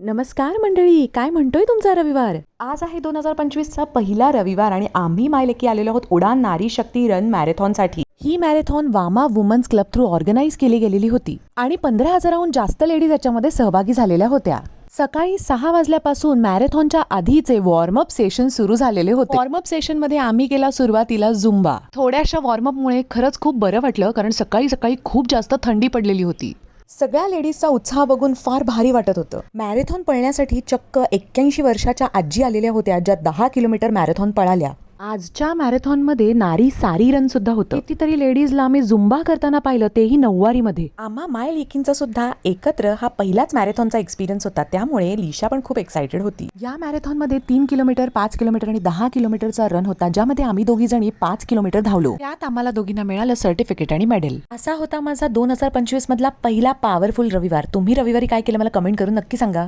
नमस्कार मंडळी, काय म्हणतोय तुमचा रविवार? आज आहे 2025चा पहिला रविवार आणि आम्ही मायलेकी आलेलो आहोत उडान नारी शक्ती रन मॅरेथॉनसाठी. ही marathon Vama women's club through organise केली गेलेली होती आणि 15,000हून जास्त लेडीज याच्यामध्ये सहभागी झालेल्या होत्या. सकाळी 6 वाजल्यापासून मॅरेथॉनच्या आधीचे वॉर्मअप सेशन सुरू झालेले होते. वॉर्मअप सेशन मध्ये आम्ही केला सुरुवातीला झुंबा. थोड्याशा वॉर्मअपमुळे खरंच खूप बरं वाटलं, कारण सकाळी सकाळी खूप जास्त थंडी पडलेली होती. सगळ्या लेडीजचा उत्साह बघून फार भारी वाटत होतं. मॅरेथॉन पळण्यासाठी चक्क 81 वर्षाच्या आजी आलेल्या होत्या, ज्या 10 किलोमीटर मॅरेथॉन पळाल्या. आजच्या मॅरेथॉनमध्ये नारी सारी रन सुद्धा होतं. कितीतरी लेडीजला आम्ही झुंबा करताना पाहिलं, तेही 9वारी मध्ये. आम्हा माय लेकींचा सुद्धा एकत्र हा पहिलाच मॅरेथॉनचा एक्सपिरियन्स होता, त्यामुळे लिशा पण खूप एक्साइटेड होती. या मॅरेथॉन मध्ये 3 किलोमीटर, 5 किलोमीटर आणि 10 किलोमीटरचा रन होता, ज्यामध्ये आम्ही दोघी जणी 5 किलोमीटर धावलो. त्यात आम्हाला दोघींना मिळालं सर्टिफिकेट आणि मेडल. असा होता माझा 2025 मधला पहिला पॉवरफुल रविवार. तुम्ही रविवारी काय केलं मला कमेंट करून नक्की सांगा.